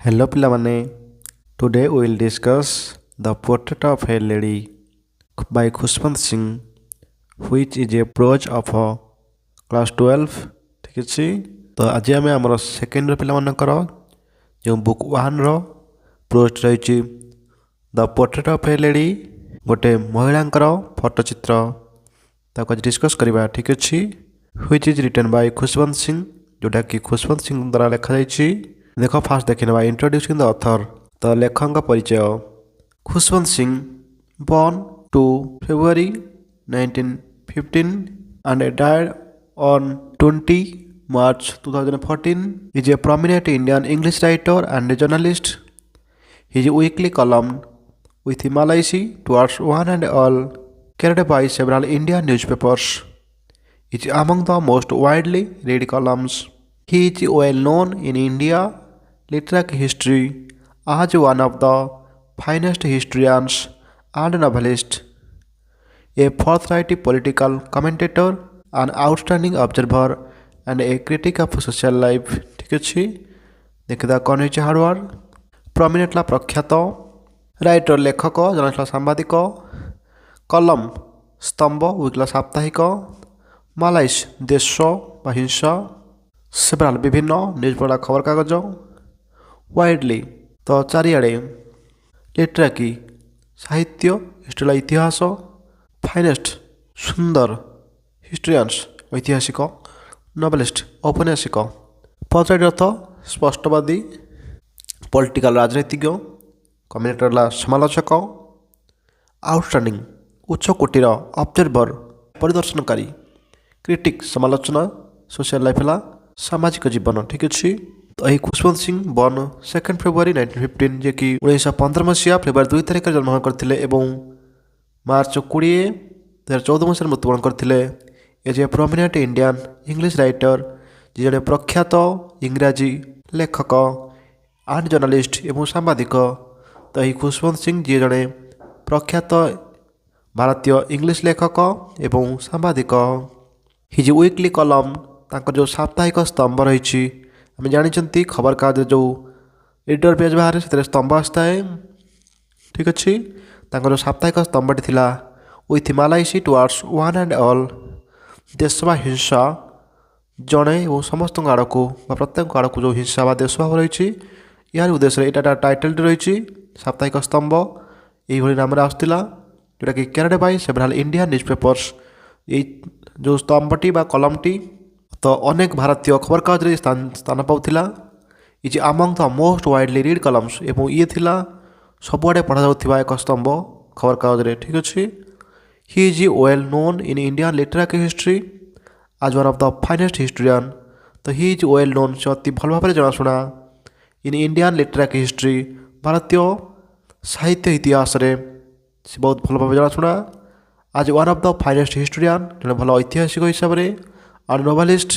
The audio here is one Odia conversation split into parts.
Hello ପିଲାମାନେ, today we will discuss the portrait of a lady by ଖୁଶବନ୍ତ Singh which is a prose of class 12 ଠିକ୍ ଅଛି। ତ ଆଜି ଆମେ ଆମର ସେକେଣ୍ଡ ପିଲାମାନଙ୍କର ଯେଉଁ ବୁକ୍ 1ର ପ୍ରୋଜ୍ ରହିଛି ଦ ପୋର୍ଟ୍ରେଟ୍ ଅଫ୍ ଏ ଲେଡି, ଗୋଟେ ମହିଳାଙ୍କର ଫଟୋଚିତ୍ର, ତାକୁ ଆଜି ଡିସ୍କସ୍ କରିବା ଠିକ୍ ଅଛି। which is written by ଖୁଶବନ୍ତ Singh, ଯେଉଁଟାକି ଖୁଶବନ୍ତ ସିଂ ଦ୍ୱାରା ଲେଖାଯାଇଛି। ଦେଖ ଫାଷ୍ଟ ଦେଖିନେବା ଇଣ୍ଟ୍ରୋଡ୍ୟୁସିଂ ଦ ଅଥର। ତ ଲେଖକଙ୍କ ପରିଚୟ। ଖୁଶବନ୍ତ Singh born to February 1915 and died on 20 March 2014 is a prominent Indian English writer and journalist. His weekly column with Malaysia towards one and all carried by several Indian newspapers is among the most widely read columns. He is well known in India literary history as one of the finest historians and novelists, a forthright political commentator, an outstanding observer, and a critic of social life। ठीक अच्छी देखा कौन है हार्डवर्ड प्रमिनेटला प्रख्यात राइटर लेखक जनशला सांबादिक कलम स्तंभ उइकला साप्ताहिक मालाइस देश हिंस सेवराल विभिन्न न्यूज पढ़ा खबर कागज वाइडली तो चारिआडे लिटराकी साहित्य हिस्ट्रीला इतिहास फाइनेस्ट सुंदर हिस्ट्रियंस ऐतिहासिक नोवेलिस्ट औपन्यासिक पचारिरथ स्पष्टवादी पॉलिटिकल राजनीतिज्ञ कमेंटेटरला समालोचक आउटस्टैंडिंग उच्च कोटीर ऑब्जर्वर परिदर्शनकारी क्रिटिक समालोचना सोशल लाइफ है सामाजिक जीवन। ठीक अच्छे तो यही खुशवंत सिंह बर्न 2 फेब्रुआरी 1915 जे कि 1915 मसीहा फेब्रुआरी 2 तारिख जन्मग्रहण करते और मार्च 20 2014 मसीह मृत्युवरण करते। As a prominent Indian English writer जी जड़े प्रख्यात इंग्राजी लेखक एंड जर्नलिस्ट एवं सांबादिक। तो यही खुशवंत सिंह जी जड़े प्रख्यात भारतीय इंग्लिश लेखक एवं सांबादिक। हिज वीकली कलम तांकर जो साप्ताहिक स्तंभ रही आम जानते खबर कागज जो एडिटर पेज बाहर से स्तंभ आसता है। ठीक अच्छे जो साप्ताहिक स्तंभटी थिला with malaise towards one and all देश बा हिंसा जड़े और समस्त आड़ को प्रत्येक आड़ को जो हिंसा बा देश भाव रही यार उद्देश्य यहाँ टाइटल रही साप्ताहिक स्तंभ यही नाम आसला जोटा कि carried by several Indian newspapers. ये जो स्तंभटी बा कलमटी तो अनेक भारतीय खबर कागज स्थान पाला। Is among the most widely read columns एवं ये थिला सबुआड़े पढ़ा जाउथिबा एक स्तंभ खबर कागज। ठीक अच्छे he is well known in Indian literary history as one of the finest historian. तो ही इज वेल नोन से अति भल भाव जनाशुना इन इंडियन लिटरेरी हिस्ट्री भारतीय साहित्य इतिहास रे से बहुत भल भाव जनाशुना आज one of the finest historian जड़े भल ऐतिहासिक हिसाब से एंड नोवेलिस्ट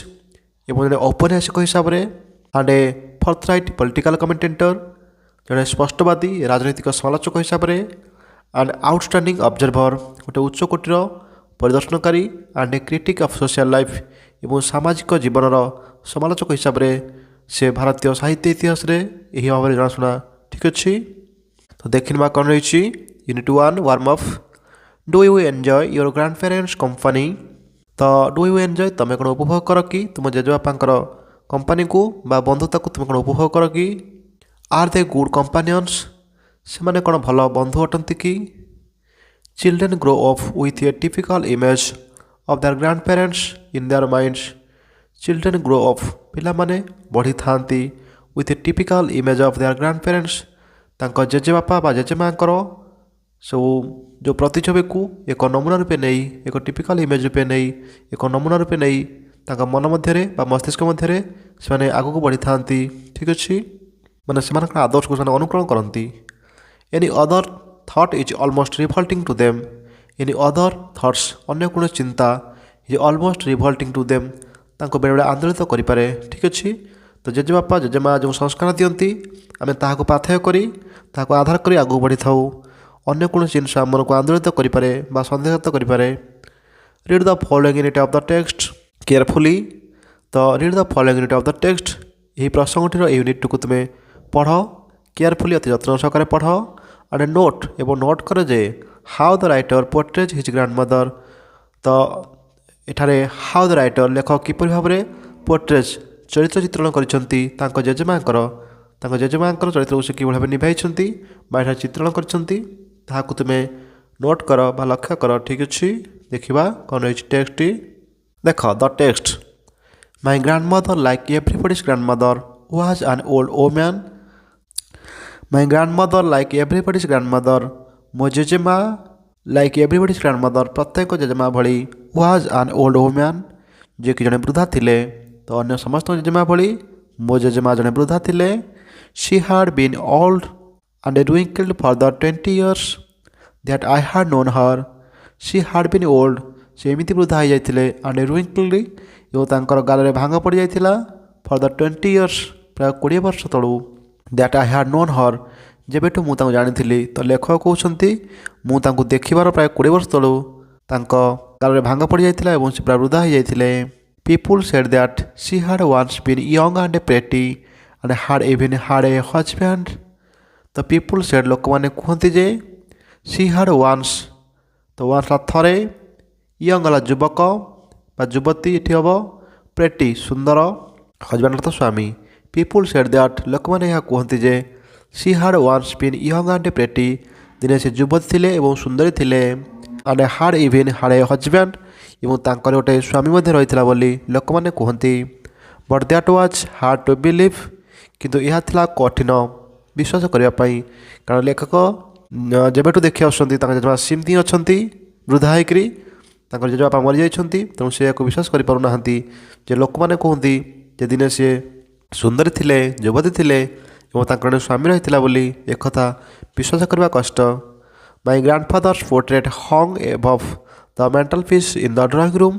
एवं जड़े औपन्यासिक हिसाब से एंड ए फर्थराइट पॉलिटिकल कमेंटेटर जड़े स्पष्टवादी राजनीतिक समालोचक हिसाब से एंड आउटस्टैंडिंग ऑब्जर्वर गोटे उच्च कोटीर परिदर्शनकारी and a critic of social life एवं सामाजिक जीवन समालोचक हिसाब से से भारतीय साहित्य इतिहास रे यही भाव में जनाशुना। ठीक अच्छे तो देखा कौन रही unit 1 warm up. Do you enjoy your grand parents company. तो डू यू एंजॉय तुम कौन उपभोग कर कि तुम जेजेबापांकर कंपनी को बा बंधुता को तुम कौन उपभोग कर कि। आर दे गुड कंपानियंस से माने कौन भल बंधु अटंती कि। Children grow up with a typical image of their grandparents in their minds. Children grow up पिला माने बढ़ी थांती with a typical image of their grandparents तांको जेजेबापा बा जेजेमांकर सब जो प्रतिछवि को एक नमूना रूपे नहीं एक टिपिकल इमेज रूपे नहीं एक नमूना रूपे नहीं तांका मन मध्य मस्तिष्क मध्य से आग को बढ़ी था। ठीक अच्छे मैंने से आदर्श को अनुकरण करती। Any other thought is almost revolting to them. Any other thoughts अन्य कौन चिंता is almost revolting to them तांको बेले बेले आंदोलित करें। ठीक अच्छे तो जेजेबापा जेजेमा जो संस्कार दियंती आम ताहाको पाथेय करी ताहाको आधार करी आगू बढ़ी था। अन्य कौन जिनस मन को आंदोलित करें सन्देहात करें। Read the following unit of the text carefully. तो read the following unit of the text यही प्रसंगटिर यूनिट को तुम्हें पढ़ केयरफुली अति যত্ন সহকারে পড় and নোট এবং নোট করে যে হাউ দ রাইটর পোর্ট্রেজ হিজ গ্ରାଣ୍ଡମଦର। ତ ଏଠାରେ ହାଉ ଦ ରାଇଟର ଲେଖକ କିପରି ଭାବରେ ପୋର୍ଟ୍ରେଜ ଚରିତ୍ର ଚିତ୍ରଣ କରିଛନ୍ତି ତାଙ୍କ ଜେଜେମାଙ୍କର ଚରିତ୍ରକୁ ସେ କିଭଳି ଭାବେ ନିଭାଇଛନ୍ତି ବା ଏଠାରେ ଚିତ୍ରଣ କରିଛନ୍ତି ତାହାକୁ ତୁମେ ନୋଟ୍ କର ବା ଲକ୍ଷ୍ୟ କର। ଠିକ୍ ଅଛି, ଦେଖିବା କ'ଣ ରହିଛି ଟେକ୍ସଟଟି। ଦେଖ the text. My grandmother like everybody's grandmother was an old woman. My grandmother like everybody's grandmother, ମୋ ଜେଜେମା ଲାଇକ୍ ଏଭ୍ରିବଡିଜ୍ ଗ୍ରାଣ୍ଡମଦର, ପ୍ରତ୍ୟେକ ଜେଜେମା ଭଳି ୱାଜ୍ ଆନ୍ ଓଲ୍ଡ ଓମ୍ୟାନ୍, ଯିଏକି ଜଣେ ବୃଦ୍ଧା ଥିଲେ। ତ ଅନ୍ୟ ସମସ୍ତଙ୍କ ଜେଜେମା ଭଳି ମୋ ଜେଜେମା ଜଣେ ବୃଦ୍ଧା ଥିଲେ। She had been old and wrinkled for the 20 years that I had known her। She had been old, ସେ ଏମିତି ବୃଦ୍ଧା ହୋଇଯାଇଥିଲେ, ଆଣ୍ଡ ରୁଇଙ୍କିଲ୍ଡ, ଏବଂ ତାଙ୍କର ଗାଲରେ ଭାଙ୍ଗ ପଡ଼ିଯାଇଥିଲା, ଫର୍ ଦ 20 years, ପ୍ରାୟ 20 ବର୍ଷ ତଳୁ। ଦ୍ୟାଟ୍ ଆଇ ହ୍ୟାଡ୍ ନୋନ୍ ହର୍, ଯେବେଠୁ ମୁଁ ତାଙ୍କୁ ଜାଣିଥିଲି। ତ ଲେଖକ କହୁଛନ୍ତି ମୁଁ ତାଙ୍କୁ ଦେଖିବାର ପ୍ରାୟ 20 ବର୍ଷ ତଳୁ ତାଙ୍କ ଗାଲରେ ଭାଙ୍ଗ ପଡ଼ିଯାଇଥିଲା ଏବଂ ସେ ପ୍ରାୟ ବୃଦ୍ଧା ହୋଇଯାଇଥିଲେ। People said that she had once been young and pretty and had even had a husband. ତ ପିପୁଲ୍ ସେଡ୍, ଲୋକମାନେ କୁହନ୍ତି ଯେ ସି ହାଡ୍ ୱାନ୍ସ, ତ ୱାନ୍ସ ହେଲା ଥରେ, ୟଙ୍ଗ ହେଲା ଯୁବକ ବା ଯୁବତୀ ଏଠି ହେବ, ପ୍ରେଟି ସୁନ୍ଦର, ହଜବ୍ୟାଣ୍ଡ ଅର୍ଥ ସ୍ୱାମୀ। ପିପୁଲ୍ ସେଡ୍ ଦ୍ୟାଟ୍, ଲୋକମାନେ ଏହା କୁହନ୍ତି ଯେ she had once been young and pretty, ଦିନେ ସେ ଯୁବତୀ ଥିଲେ ଏବଂ ସୁନ୍ଦରୀ ଥିଲେ। And had even had a husband, ଏବଂ ତାଙ୍କର ଗୋଟେ ସ୍ୱାମୀ ମଧ୍ୟ ରହିଥିଲା ବୋଲି ଲୋକମାନେ କୁହନ୍ତି। But that was hard to believe, କିନ୍ତୁ ଏହା ଥିଲା କଠିନ ବିଶ୍ୱାସ କରିବା ପାଇଁ, କାରଣ ଲେଖକ ଯେବେଠୁ ଦେଖି ଆସୁଛନ୍ତି ତାଙ୍କ ଜେଜେମା ସେମିତି ଅଛନ୍ତି ବୃଦ୍ଧା ହେଇକରି, ତାଙ୍କର ଜେଜେବାପା ମରିଯାଇଛନ୍ତି, ତେଣୁ ସେ ଏହାକୁ ବିଶ୍ୱାସ କରିପାରୁନାହାନ୍ତି ଯେ ଲୋକମାନେ କୁହନ୍ତି ଯେ ଦିନେ ସିଏ ସୁନ୍ଦରୀ ଥିଲେ, ଯୁବତୀ ଥିଲେ ଏବଂ ତାଙ୍କର ଜଣେ ସ୍ୱାମୀ ରହିଥିଲା ବୋଲି ଏକଥା ବିଶ୍ୱାସ କରିବା କଷ୍ଟ। My grandfather's portrait hung above the mantelpiece in the drawing room.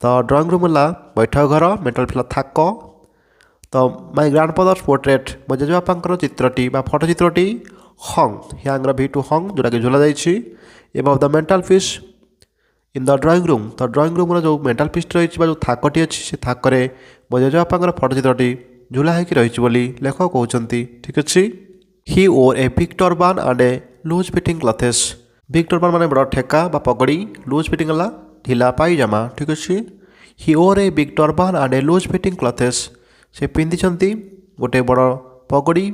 ତ ଡ୍ରଇଂ ରୁମ୍ ହେଲା ବୈଠକ ଘର, ମେଣ୍ଟାଲ ପିସ୍ ହେଲା ଥାକ। ତ ମାଇ ଗ୍ରାଣ୍ଡଫାଦର୍ସ ପୋର୍ଟ୍ରେଟ୍, ମୋ ଜେଜେବାପାଙ୍କର ଚିତ୍ରଟି ବା ଫଟୋ ଚିତ୍ରଟି ହଙ୍ଗ୍, ହ୍ୟାଙ୍ଗର ଭିଟୁ ହଙ୍ଗ୍, ଯେଉଁଟାକି ଝୁଲା ଯାଇଛି, above the mantelpiece in the drawing room. ତ ଡ୍ରଇଂ ରୁମ୍ର ଯେଉଁ ମେଣ୍ଟାଲ ପିସ୍ଟି ରହିଛି ବା ଯେଉଁ ଥାକଟି ଅଛି, ସେ ଥାକରେ ମୋ ଜେଜେବାପାଙ୍କର ଫଟୋ ଚିତ୍ରଟି ଝୁଲା ହେଇକି ରହିଛି ବୋଲି ଲେଖକ କହୁଛନ୍ତି। ଠିକ୍ ଅଛି। He wore a big turban and a loose fitting clothes. Big turban ମାନେ ବଡ଼ ଠେକା ବା ପଗଡ଼ି, ଲୁଜ୍ ଫିଟିଂ ହେଲା ଢିଲା ପାଇଜାମା। ଠିକ୍ ଅଛି। He wore a big turban and a loose fitting clothes, ସେ ପିନ୍ଧିଛନ୍ତି ଗୋଟେ ବଡ଼ ପଗଡ଼ି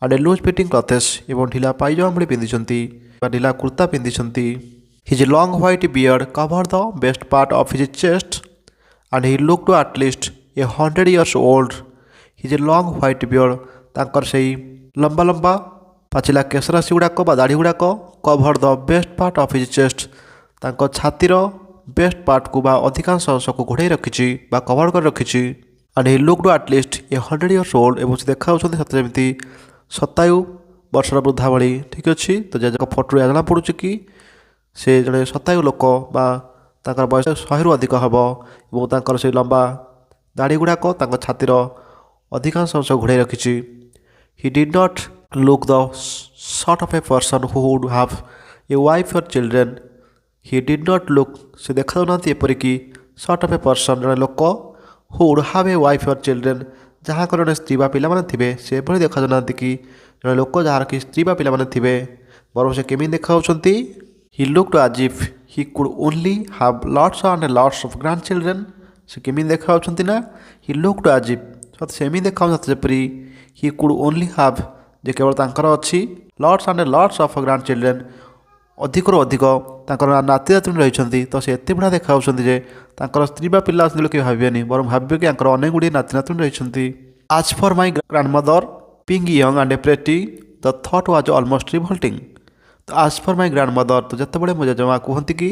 and a loose fitting clothes, ଏବଂ ଢିଲା ପାଇଜାମା ଭଳି ପିନ୍ଧିଛନ୍ତି ବା ଢିଲା କୁର୍ତ୍ତା ପିନ୍ଧିଛନ୍ତି। His long white beard cover the best part of his chest and he looked at least a 100 years old। His long white beard, ତାଙ୍କର ସେହି ଲମ୍ବା ଲମ୍ବା ପାଚିଲା କେଶରାଶି ଗୁଡ଼ାକ ବା ଦାଢ଼ି ଗୁଡ଼ାକ, cover the best part of his chest, ତାଙ୍କ ଛାତିର ବେଷ୍ଟ ପାର୍ଟକୁ ବା ଅଧିକାଂଶ ଅଂଶକୁ ଘୋଡ଼ାଇ ରଖିଛି ବା କଭର୍ କରି ରଖିଛି। And he looked at least a 100 years old, ଏବଂ ସେ ଦେଖାଯାଉଛନ୍ତି ସତେ ଯେମିତି 27 ବର୍ଷର ବୃଦ୍ଧା ଭଳି। ଠିକ୍ ଅଛି। ତ ଜେଜେଙ୍କ ଫଟୋରୁ ଏହା ଜଣାପଡ଼ୁଛି କି ସେ ଜଣେ 27 ଲୋକ ବା ତାଙ୍କର ବୟସ 100ରୁ ଅଧିକ ହେବ, ଏବଂ ତାଙ୍କର ସେହି ଲମ୍ବା ଦାଢ଼ି ଗୁଡ଼ାକ ତାଙ୍କ ଛାତିର ଅଧିକାଂଶ ଅଂଶ ଘୋଡ଼ାଇ ରଖିଛି। He did not look the sort of a person who would have a wife or children. He did not look, ସେ ଦେଖାଯାଉନାହାନ୍ତି ଏପରିକି ସର୍ଟ ଅଫ୍ ଏ ପର୍ସନ୍, ଜଣେ ଲୋକ, who would have a wife or children, ଯାହାଙ୍କର ଜଣେ ସ୍ତ୍ରୀ ବା ପିଲାମାନେ ଥିବେ, ସେ ଏଭଳି ଦେଖାଯାଉନାହାନ୍ତି କି ଜଣେ ଲୋକ ଯାହାର କି ସ୍ତ୍ରୀ ବା ପିଲାମାନେ ଥିବେ, ବରଂ ସେ କେମିତି ଦେଖାଯାଉଛନ୍ତି। He looked as if he could only have lots and lots of grandchildren. ସେ କେମିତି ଦେଖାଯାଉଛନ୍ତି ନା ହି ଲୁକ୍ଡ ଆଜ୍ ଇଫ୍, ସତେ ସେମିତି ଦେଖାଯାଉଛନ୍ତି ଯେପରି ହି କୁଡ୍ ଓନ୍ଲି ହାଭ୍, ଯେ କେବଳ ତାଙ୍କର ଅଛି lots and lots of grand children, ଅଧିକରୁ ଅଧିକ ତାଙ୍କର ନାତି ନାତୁଣୀ ରହିଛନ୍ତି। ତ ସେ ଏତେ ବଢ଼ିଆ ଦେଖାଯାଉଛନ୍ତି ଯେ ତାଙ୍କର ସ୍ତ୍ରୀ ବା ପିଲା ଅଛନ୍ତି ବୋଲି କେହି ଭାବିବେନି, ବରଂ ଭାବିବେ କି ତାଙ୍କର ଅନେକ ଗୁଡ଼ିଏ ନାତି ନାତୁଣୀ ରହିଛନ୍ତି। As for my grandmother being young and pretty the thought was almost revolting. ତ ଆଜ୍ ଫର୍ ମାଇ ଗ୍ରାଣ୍ଡମଦର, ତ ଯେତେବେଳେ ମୋ ଜେଜେମା କୁହନ୍ତି କି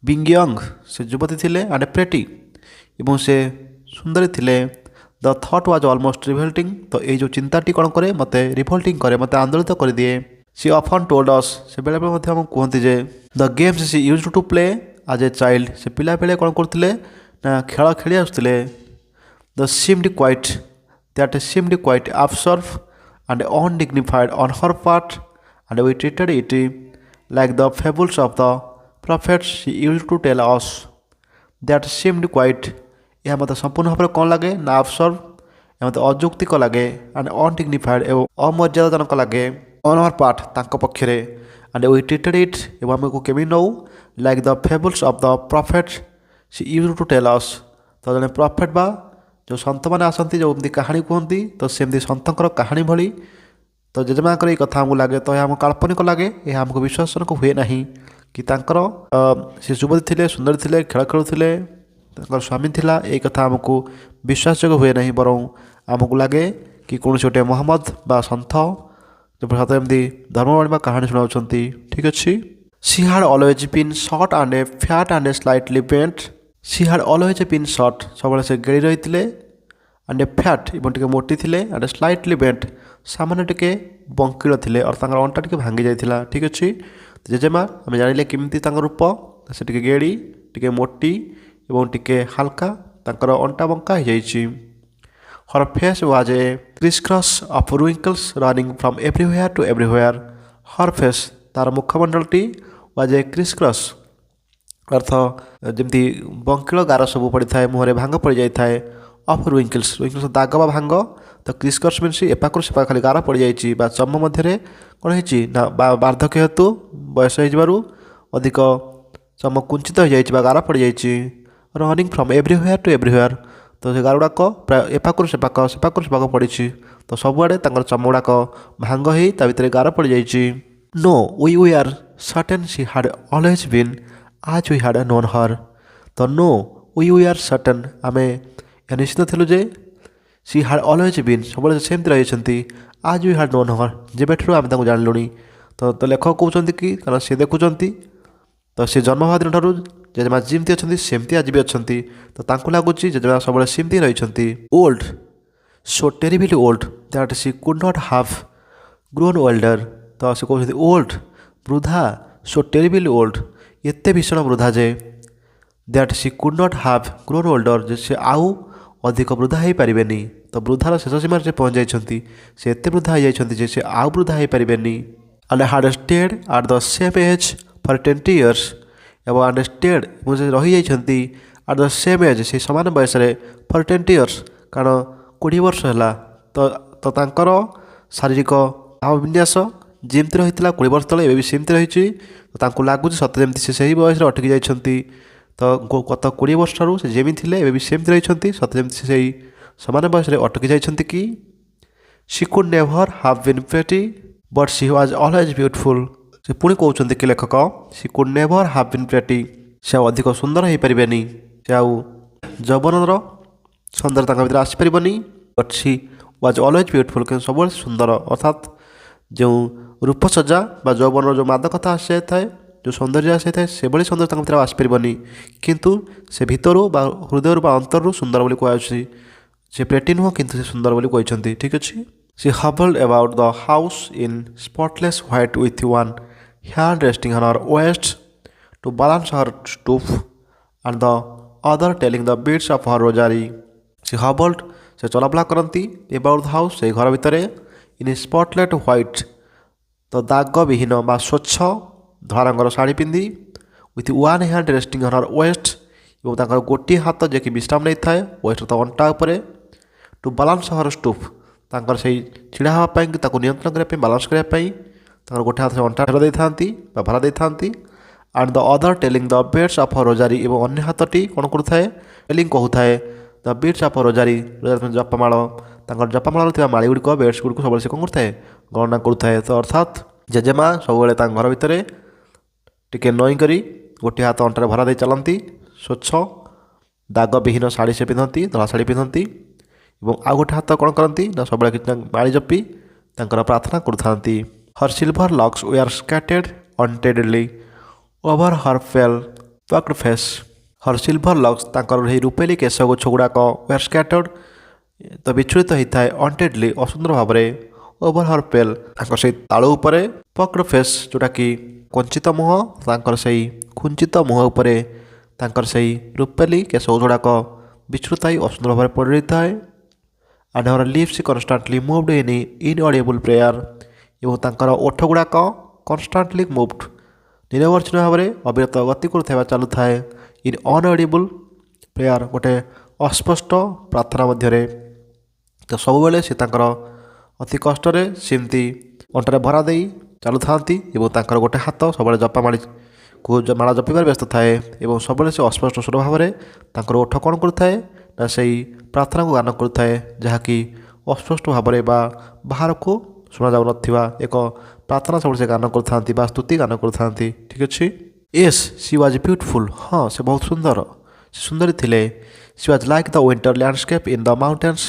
ବିଙ୍ଗ ୟଙ୍ଗ, ସେ ଯୁବତୀ ଥିଲେ, ଆଣ୍ଡ ପ୍ରେଟି, ଏବଂ ସେ ସୁନ୍ଦରୀ ଥିଲେ, ଦ ଥଟ୍ ୱାଜ୍ ଅଲମୋଷ୍ଟ ରିଭଲ୍ଟିଂ, ତ ଏଇ ଯେଉଁ ଚିନ୍ତାଟି କ'ଣ କରେ, ମୋତେ ରିଭଲ୍ଟିଂ କରେ, ମୋତେ ଆନ୍ଦୋଳିତ କରିଦିଏ। ସି ଅଫନ୍ ଟୋଲ୍ଡ ଅସ୍, ସେ ବେଳେବେଳେ ମଧ୍ୟ ଆମକୁ କୁହନ୍ତି ଯେ the games she used to play as a child, ସେ ପିଲାବେଳେ କ'ଣ କରୁଥିଲେ ନା ଖେଳ ଖେଳି ଆସୁଥିଲେ। The seemed quite that seemed quite absurd and undignified on her part and we treated it like the fables of the prophets she used to tell us. That seemed quite, ଏହା ମୋତେ ସମ୍ପୂର୍ଣ୍ଣ ଭାବରେ କ'ଣ ଲାଗେ ନା ଆବସର୍ଭ ମୋତେ ଅଯୌକ୍ତିକ ଲାଗେ ଆଣ୍ଡ ଅନଡିଗ୍ନିଫାଏଡ୍ ଏବଂ ଅମର୍ଯ୍ୟାଦାଜନକ ଲାଗେ ଅନ୍ ଆୱାର ପାର୍ଟ ତାଙ୍କ ପକ୍ଷରେ ଆଣ୍ଡ ୱି ଟ୍ରିଟେଡ୍ ଇଟ୍ ଏବଂ ଆମକୁ କେମିତି ନେଉ like the fables of the prophet she use to tell us. ତ ଜଣେ ପ୍ରଫେଟ୍ ବା ଯେଉଁ ସନ୍ତମାନେ ଆସନ୍ତି ଯେଉଁ ଏମିତି କାହାଣୀ କୁହନ୍ତି ତ ସେମିତି ସନ୍ତଙ୍କର କାହାଣୀ ଭଳି ତ ଜେଜେମାଙ୍କର ଏଇ କଥା ଆମକୁ ଲାଗେ। ତ ଏହା ଆମକୁ କାଳ୍ପନିକ ଲାଗେ, ଏହା ଆମକୁ ବିଶ୍ୱାସଜନକ ହୁଏ ନାହିଁ କି ତାଙ୍କର ସେ ଯୁବତୀ ଥିଲେ, ସୁନ୍ଦରୀ ଥିଲେ, ଖେଳ ଖେଳୁଥିଲେ, ତାଙ୍କର ସ୍ୱାମୀ ଥିଲା, ଏଇ କଥା ଆମକୁ ବିଶ୍ୱାସଯୋଗ୍ୟ ହୁଏ ନାହିଁ। ବରଂ ଆମକୁ ଲାଗେ କି କୌଣସି ଗୋଟେ ମହମ୍ମଦ ବା ସନ୍ଥ ସତ ଏମିତି ଧର୍ମବାଣୀ ବା କାହାଣୀ ଶୁଣାଉଛନ୍ତି। ଠିକ୍ ଅଛି। She had always been short and a fat and a slightly bent. She had always been short ସବୁବେଳେ ସେ ଗେଳି ରହିଥିଲେ, ଆଣ୍ଡ ଏ ଫ୍ୟାଟ୍ ଏବଂ ଟିକେ ମୋଟି ଥିଲେ, ଆଣ୍ଡ ସ୍ଲାଇଟଲି ବେଣ୍ଟ ସାମାନ୍ୟ ଟିକେ ବଙ୍କିଳ ଥିଲେ ଅର୍ଥାତ୍ ତାଙ୍କର ଅଣ୍ଟା ଟିକେ ଭାଙ୍ଗି ଯାଇଥିଲା। ଠିକ୍ ଅଛି। ଜେଜେମା ଆମେ ଜାଣିଲେ କେମିତି ତାଙ୍କ ରୂପ, ସେ ଟିକେ ଗେଡ଼ି, ଟିକେ ମୋଟି ଏବଂ ଟିକେ ହାଲକା, ତାଙ୍କର ଅଣ୍ଟା ବଙ୍କା ହେଇଯାଇଛି। Her face was a criss cross of wrinkles running from everywhere to everywhere. Her face ତାର ମୁଖମଣ୍ଡଳଟି ୱାଜ୍ ଏ କ୍ରିସ୍ କ୍ରସ୍ ଅର୍ଥ ଯେମିତି ବଙ୍କିଳ ଗାର ସବୁ ପଡ଼ିଥାଏ, ମୁହଁରେ ଭାଙ୍ଗ ପଡ଼ିଯାଇଥାଏ। ଅଫ୍ ରୁଇଙ୍କଲ୍ସ ରୁଇଙ୍କଲ୍ସ ଦାଗ ବା ଭାଙ୍ଗ, ତ କ୍ରିସ୍ କ୍ରସ୍ ମିନ୍ସ ଏପାଖରୁ ସେପାଖ ଖାଲି ଗାର ପଡ଼ିଯାଇଛି ବା ଚର୍ମ ମଧ୍ୟରେ କ'ଣ ହେଇଛି ନା ବାର୍ଦ୍ଧକ୍ୟ ହେତୁ ବୟସ ହେଇଯିବାରୁ ଅଧିକ ଚର୍ମ କୁଞ୍ଚିତ ହୋଇଯାଇଛି ବା ଗାର ପଡ଼ିଯାଇଛି। ରନିଂ ଫ୍ରମ୍ ଏଭ୍ରିୱେୟାର ଟୁ ଏଭ୍ରିୱେୟାର ତ ସେ ଗାର ଗୁଡ଼ାକ ପ୍ରାୟ ଏପାଖରୁ ସେପାଖ ପଡ଼ିଛି। ତ ସବୁଆଡ଼େ ତାଙ୍କର ଚର୍ମ ଗୁଡ଼ାକ ଭାଙ୍ଗ ହେଇ ତା ଭିତରେ ଗାର ପଡ଼ିଯାଇଛି। No we are certain she had always been as we had known her. ତ ନୋ ୱି ଆର୍ ସର୍ଟେନ୍ ଆମେ ଏହା ନିଶ୍ଚିତ ଥିଲୁ ଯେ ସି ହାଡ୍ ଅଲୱେଜ୍ ବିନ୍ ସବୁବେଳେ ସେମିତି ରହିଛନ୍ତି ଆଜ୍ ୱି ହାଡ୍ ନୋନ୍ ହର୍ ଯେବେଠାରୁ ଆମେ ତାଙ୍କୁ ଜାଣିଲୁଣି। ତ ଲେଖକ କହୁଛନ୍ତି କି କାରଣ ସେ ଦେଖୁଛନ୍ତି ତ ସେ ଜନ୍ମ ହେବା ଦିନଠାରୁ ଜେଜେମା ଯେମିତି ଅଛନ୍ତି ସେମିତି ଆଜି ବି ଅଛନ୍ତି। ତ ତାଙ୍କୁ ଲାଗୁଛି ଜେଜେମା ସବୁବେଳେ ସେମିତି ରହିଛନ୍ତି। Old so terribly old that she could not have grown older. ତ ସେ କହୁଛନ୍ତି ଓଲ୍ଡ ବୃଦ୍ଧା, ସୋ ଟେରିବିଲି ଓଲ୍ଡ ଏତେ ଭୀଷଣ ବୃଦ୍ଧା ଯେ that she could not have grown older ଯେ ସେ ଆଉ ଅଧିକ ବୃଦ୍ଧା ହେଇପାରିବେନି। ତ ବୃଦ୍ଧାର ଶେଷ ସୀମାରେ ସେ ପହଞ୍ଚି ଯାଇଛନ୍ତି, ସେ ଏତେ ବୃଦ୍ଧା ହେଇଯାଇଛନ୍ତି ଯେ ସେ ଆଉ ବୃଦ୍ଧା ହେଇପାରିବେନି। And had stayed at the same age for 20 years ଏବଂ ଆଣ୍ଡ ଷ୍ଟେଡ୍ ଏବଂ ସେ ରହିଯାଇଛନ୍ତି ଆଟ୍ ଦ ସେମ୍ ଏଜ୍ ସେ ସମାନ ବୟସରେ ଫର୍ 20 years କାରଣ 20 ବର୍ଷ ହେଲା। ତ ତାଙ୍କର ଶାରୀରିକ ଭାବବିନ୍ୟାସ ଯେମିତି ରହିଥିଲା 20 ବର୍ଷ ତଳେ ଏବେ ବି ସେମିତି ରହିଛି। ତ ତାଙ୍କୁ ଲାଗୁଛି ସତେ ଯେମିତି ସେ ସେହି ବୟସରେ ଅଟକି ଯାଇଛନ୍ତି। ତ ଗତ 20 ବର୍ଷ ଠାରୁ ସେ ଯେମିତି ଥିଲେ ଏବେ ବି ସେମିତି ରହିଛନ୍ତି, ସତେ ଯେମିତି ସେ ସେହି ସମାନ ବୟସରେ ଅଟକି ଯାଇଛନ୍ତି କି। She could never have been pretty but she was always beautiful. ସେ ପୁଣି କହୁଛନ୍ତି କି ଲେଖକ she could never have been pretty ସେ ଆଉ ଅଧିକ ସୁନ୍ଦର ହେଇପାରିବେନି, ସେ ଆଉ ଯୌବନର ସୌନ୍ଦର୍ଯ୍ୟ ତାଙ୍କ ଭିତରେ ଆସିପାରିବନି। But she was always beautiful କିନ୍ତୁ ସବୁବେଳେ ସୁନ୍ଦର ଅର୍ଥାତ୍ ଯେଉଁ ରୂପସଜ୍ଜା ବା ଯୌବନର ଯେଉଁ ମାଦକତା ଆସିଯାଇଥାଏ, ଯେଉଁ ସୌନ୍ଦର୍ଯ୍ୟ ଆସିଯାଇଥାଏ ସେଭଳି ସୌନ୍ଦର୍ଯ୍ୟ ତାଙ୍କ ଭିତରେ ଆସିପାରିବନି। କିନ୍ତୁ ସେ ଭିତରୁ ବା ହୃଦୟରୁ ବା ଅନ୍ତରରୁ ସୁନ୍ଦର ବୋଲି କୁହାଯାଉଛି। ସେ ପ୍ରେଟି ନୁହଁ କିନ୍ତୁ ସେ ସୁନ୍ଦର ବୋଲି କହିଛନ୍ତି। ଠିକ୍ ଅଛି। She hobbled about the house in spotless white with one hand resting on her waist to balance her stoop and the other telling the beads of her rosary. ସେ ହବଲ୍ଡ ସେ ଚଲାବୁଲା କରନ୍ତି ଏବାଉଟ୍ ଦ ହାଉସ୍ ସେଇ ଘର ଭିତରେ ଇନ୍ ସ୍ପଟଲେଟ୍ ହ୍ୱାଇଟ୍ ତ ଦାଗବିହୀନ ବା ସ୍ୱଚ୍ଛ ଧଳା ରଙ୍ଗର ଶାଢ଼ୀ ପିନ୍ଧି with one hand resting on her waist ଏବଂ ତାଙ୍କର ଗୋଟିଏ ହାତ ଯିଏକି ବିଶ୍ରାମ ନେଇଥାଏ ୱେଷ୍ଟର ତା ଅଣ୍ଟା ଉପରେ ଟୁ ବାଲାନ୍ସ ହର୍ ଷ୍ଟୁପ୍ ତାଙ୍କର ସେଇ ଛିଡ଼ା ହେବା ପାଇଁ ତାକୁ ନିୟନ୍ତ୍ରଣ କରିବା ପାଇଁ ବାଲାନ୍ସ କରିବା ପାଇଁ ତାଙ୍କର ଗୋଟେ ହାତରେ ଅଣ୍ଟା ଭରା ଦେଇଥାନ୍ତି ବା ଭରା ଦେଇଥାନ୍ତି। And the other telling the beads of her rosary ଏବଂ ଅନ୍ୟ ହାତଟି କ'ଣ କରୁଥାଏ ଟେଲିଂ କହୁଥାଏ ଦ ବିଟ୍ସ ଅଫ୍ ହର୍ ରୋଜାରୀ ଜପମାଳ ତାଙ୍କର ଜପମାଳରେ ଥିବା ମାଳି ଗୁଡ଼ିକ ବେଡ୍ସ ଗୁଡ଼ିକୁ ସବୁବେଳେ ସେ କ'ଣ କରୁଥାଏ ଗଣନା କରୁଥାଏ। ତ ଅର୍ଥାତ୍ ଜେଜେମା ସବୁବେଳେ ତାଙ୍କ ଘର ଭିତରେ ଟିକେ ନଇଁ କରି ଗୋଟିଏ ହାତ ଅଣ୍ଟାରେ ଭରା ଦେଇ ଚାଲନ୍ତି, ସ୍ୱଚ୍ଛ ଦାଗବିହୀନ ଶାଢ଼ୀ ସେ ପିନ୍ଧନ୍ତି, ଧଳା ଶାଢ଼ୀ ପିନ୍ଧନ୍ତି ଏବଂ ଆଉ ଗୋଟେ ହାତ କ'ଣ କରନ୍ତି ନା ସବୁବେଳେ କିଛି ମାଳି ଜପି ତାଙ୍କର ପ୍ରାର୍ଥନା କରୁଥାନ୍ତି। Her silver locks were scattered untidily over her pale puckered face. Her silver locks ତାଙ୍କର ଏହି ରୂପେଲି କେଶ ଗୁଚ୍ଛ ଗୁଡ଼ାକ ୱେଆର୍ ସ୍କାଟର୍ଡ ତ ବିଚ୍ଛୁରିତ ହୋଇଥାଏ ଅଣ୍ଟେଡଲି ଅସୁନ୍ଦର ଭାବରେ ଓଭର୍ ହର୍ ପେଲ୍ ତାଙ୍କର ସେଇ ତାଳୁ ଉପରେ ପକ୍ଡ ଫେସ୍ ଯେଉଁଟାକି କୁଞ୍ଚିତ ମୁହଁ ତାଙ୍କର ସେଇ କୁଞ୍ଚିତ ମୁହଁ ଉପରେ ତାଙ୍କର ସେଇ ରୂପେଲି କେଶ ଗୁଡ଼ାକ ବିଚ୍ଛୁରିତ ହୋଇ ଅସୁନ୍ଦର ଭାବରେ ପଡ଼ି ରହିଥାଏ। And her lips constantly moved in inaudible prayer ଏବଂ ତାଙ୍କର ଓଠ ଗୁଡ଼ାକ କନଷ୍ଟାଣ୍ଟଲି ମୁଭ୍ଡ ନିରବଚ୍ଛିନ୍ନ ଭାବରେ ଅବିରତ ଗତି କରୁଥିବା ଚାଲୁଥାଏ ଇନ୍ ଅନଅଡିବୁଲ୍ ପ୍ରେୟାର ଗୋଟେ ଅସ୍ପଷ୍ଟ ପ୍ରାର୍ଥନା ମଧ୍ୟରେ। ତ ସବୁବେଳେ ସେ ତାଙ୍କର ଅତି କଷ୍ଟରେ ସେମିତି ଅଣ୍ଟାରେ ଭରା ଦେଇ ଚାଲୁଥାନ୍ତି ଏବଂ ତାଙ୍କର ଗୋଟେ ହାତ ସବୁବେଳେ ଜପା ମାଳିକୁ ମାଳା ଜପିବାରେ ବ୍ୟସ୍ତ ଥାଏ ଏବଂ ସବୁବେଳେ ସେ ଅସ୍ପଷ୍ଟ ସ୍ୱର ଭାବରେ ତାଙ୍କର ଓଠ କ'ଣ କରୁଥାଏ ନା ସେଇ ପ୍ରାର୍ଥନାକୁ ଗାନ କରୁଥାଏ, ଯାହାକି ଅସ୍ପଷ୍ଟ ଭାବରେ ବା ବାହାରକୁ ଶୁଣାଯାଉନଥିବା ଏକ ପ୍ରାର୍ଥନା ସବୁବେଳେ ସେ ଗାନ କରୁଥାନ୍ତି ବା ସ୍ତୁତି ଗାନ କରୁଥାନ୍ତି। ଠିକ୍ ଅଛି। Yes C was beautiful. ହଁ ସେ ବହୁତ ସୁନ୍ଦର, ସେ ସୁନ୍ଦରୀ ଥିଲେ। C was like the winter landscape in the mountains.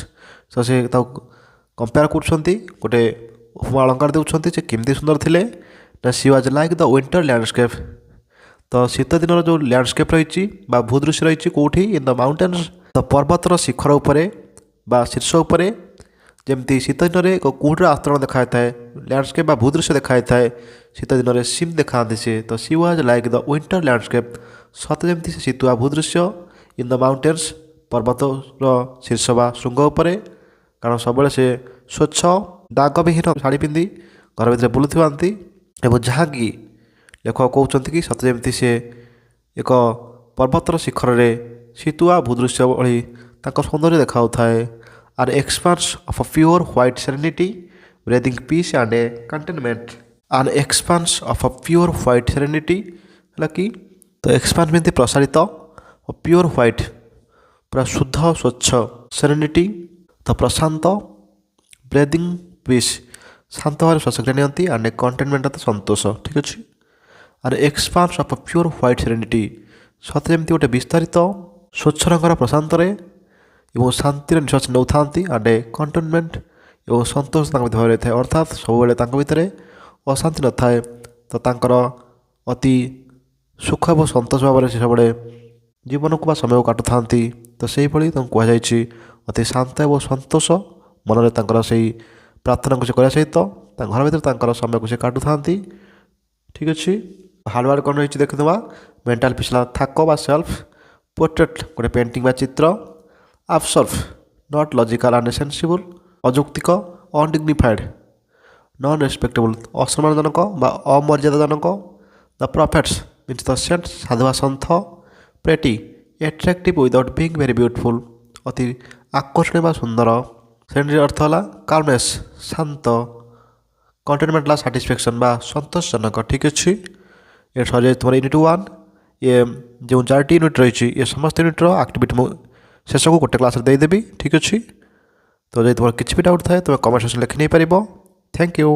ତ ସେ ତାକୁ କମ୍ପେୟାର କରୁଛନ୍ତି, ଗୋଟେ ଉପମା ଅଳଙ୍କାର ଦେଉଛନ୍ତି ସେ କେମିତି ସୁନ୍ଦର ଥିଲେ ନା C was like the winter landscape. ତ ଶୀତ ଦିନର ଯେଉଁ ଲ୍ୟାଣ୍ଡସ୍କେପ୍ ରହିଛି ବା ଭୂଦୃଶ୍ୟ ରହିଛି କେଉଁଠି ଇନ୍ ଦ ମାଉଣ୍ଟେନ୍ସ, ତ ପର୍ବତର ଶିଖର ଉପରେ ବା ଶୀର୍ଷ ଉପରେ ଯେମିତି ଶୀତ ଦିନରେ ଏକ କୁହୁଡ଼ିର ଆସ୍ତରଣ ଦେଖାଯାଇଥାଏ, ଲ୍ୟାଣ୍ଡସ୍କେପ୍ ବା ଭୂଦୃଶ୍ୟ ଦେଖାଯାଇଥାଏ, ଶୀତ ଦିନରେ ସିମ୍ ଦେଖାନ୍ତି ସେ। ତ C was like the winter landscape, ସତେ ଯେମିତି ସେ ଶୀତୁଆ ଭୂଦୃଶ୍ୟ ଇନ୍ ଦ ମାଉଣ୍ଟେନ୍ସ, ପର୍ବତର ଶୀର୍ଷ ବା ଶୃଙ୍ଗ ଉପରେ। କାରଣ ସବୁବେଳେ ସେ ସ୍ୱଚ୍ଛ ଦାଗବିହୀନ ଶାଢ଼ୀ ପିନ୍ଧି ଘର ଭିତରେ ବୁଲୁଥାନ୍ତି ଏବଂ ଯାହାକି ଲେଖକ କହୁଛନ୍ତି କି ସତେ ଯେମିତି ସେ ଏକ ପର୍ବତର ଶିଖରରେ ଶୀତୁଆ ଭୂଦୃଶ୍ୟ ଭଳି ତାଙ୍କ ସୌନ୍ଦର୍ଯ୍ୟ ଦେଖାଉଥାଏ। An expanse of a pure white serenity breathing peace and a contentment. An expanse of a pure white serenity ହେଲା କି, ତ ଏକ୍ସପାନ୍ସ ଯେମିତି ପ୍ରସାରିତ, ପିଓର ହ୍ୱାଇଟ୍ ପୁରା ଶୁଦ୍ଧ ସ୍ୱଚ୍ଛ, ସେରେନିଟି ତ ପ୍ରଶାନ୍ତ, ବ୍ରେଦିଂ ପିସ୍ ଶାନ୍ତ ଭାବରେ ଶ୍ୱାସକ୍ରିୟା ନିଅନ୍ତି, ଆଣ୍ଡ ଏ କଣ୍ଟେନମେଣ୍ଟ ତ ସନ୍ତୋଷ। ଠିକ୍ ଅଛି। ଆର୍ expanse of a pure white ସେରେନିଟି, ସତେ ଯେମିତି ଗୋଟେ ବିସ୍ତାରିତ ସ୍ୱଚ୍ଛ ରଙ୍ଗର ପ୍ରଶାନ୍ତରେ ଏବଂ ଶାନ୍ତିର ନିଶ୍ୱାସ ନେଉଥାନ୍ତି, ଆଣ୍ଡ ଏ କଣ୍ଟେନମେଣ୍ଟ ଏବଂ ସନ୍ତୋଷ ତାଙ୍କ ଭିତରେ ରହିଥାଏ। ଅର୍ଥାତ୍ ସବୁବେଳେ ତାଙ୍କ ଭିତରେ ଅଶାନ୍ତି ନଥାଏ, ତ ତାଙ୍କର ଅତି ସୁଖ ଏବଂ ସନ୍ତୋଷ ଭାବରେ ସେ ସବୁବେଳେ ଜୀବନକୁ ବା ସମୟକୁ କାଟୁଥାନ୍ତି। ତ ସେହିଭଳି ତାଙ୍କୁ କୁହାଯାଇଛି ଅତି ଶାନ୍ତ ଏବଂ ସନ୍ତୋଷ ମନରେ ତାଙ୍କର ସେଇ ପ୍ରାର୍ଥନାକୁ ସେ କରିବା ସହିତ ତାଙ୍କ ଘର ଭିତରେ ତାଙ୍କର ସମୟକୁ ସେ କାଟୁଥାନ୍ତି। ଠିକ୍ ଅଛି। ହାର୍ଡ଼ୱାର୍ଡ଼ କ'ଣ ରହିଛି ଦେଖିଦେବା। ମେଣ୍ଟାଲ ପିସ୍ ହେଲା ଥାକ ବା ସେଲ୍ଫ, ପୋର୍ଟ୍ରେଟ୍ ଗୋଟେ ପେଣ୍ଟିଂ ବା ଚିତ୍ର, ଆବସର୍ଭ ନଟ୍ ଲଜିକାଲ ଆଣ୍ଡ ସେନ୍ସିବୁଲ୍ ଅଯୌକ୍ତିକ, ଅନଡିଗ୍ନିଫାଏଡ୍ ନନ୍ ରେସ୍ପେକ୍ଟେବୁଲ୍ ଅସମ୍ମାନଜନକ ବା ଅମର୍ଯ୍ୟାଦାଜନକ, ଦ ପ୍ରଫେଟ୍ସ ମିନ୍ସ ଦ ସେଣ୍ଟ ସାଧୁ ବା ସନ୍ଥ, pretty attractive without being very beautiful ଅତି ଆକର୍ଷଣୀୟ ବା ସୁନ୍ଦର, ସେଣ୍ଡ୍ରି ଅର୍ଥ ହେଲା କାଲମନେସ୍ ଶାନ୍ତ, କଣ୍ଟେନମେଣ୍ଟ ହେଲା ସାଟିସ୍ଫ୍ୟାକ୍ସନ୍ ବା ସନ୍ତୋଷଜନକ। ଠିକ୍ ଅଛି। ଏ ସରିଯାଇଛି ତୁମର ୟୁନିଟ୍ 1। ଏ ଯେଉଁ 4ଟି ୟୁନିଟ୍ ରହିଛି ଏ ସମସ୍ତ ୟୁନିଟ୍ର ଆକ୍ଟିଭିଟି ମୁଁ ଶେଷକୁ ଗୋଟେ କ୍ଲାସ୍ରେ ଦେଇଦେବି। ଠିକ୍ ଅଛି। ତ ଯଦି ତୁମର କିଛି ବି ଡାଉଟ୍ ଥାଏ ତୁମେ କମେଣ୍ଟ ସେକ୍ସନ୍ ଲେଖି ନେଇପାରିବ। Thank you.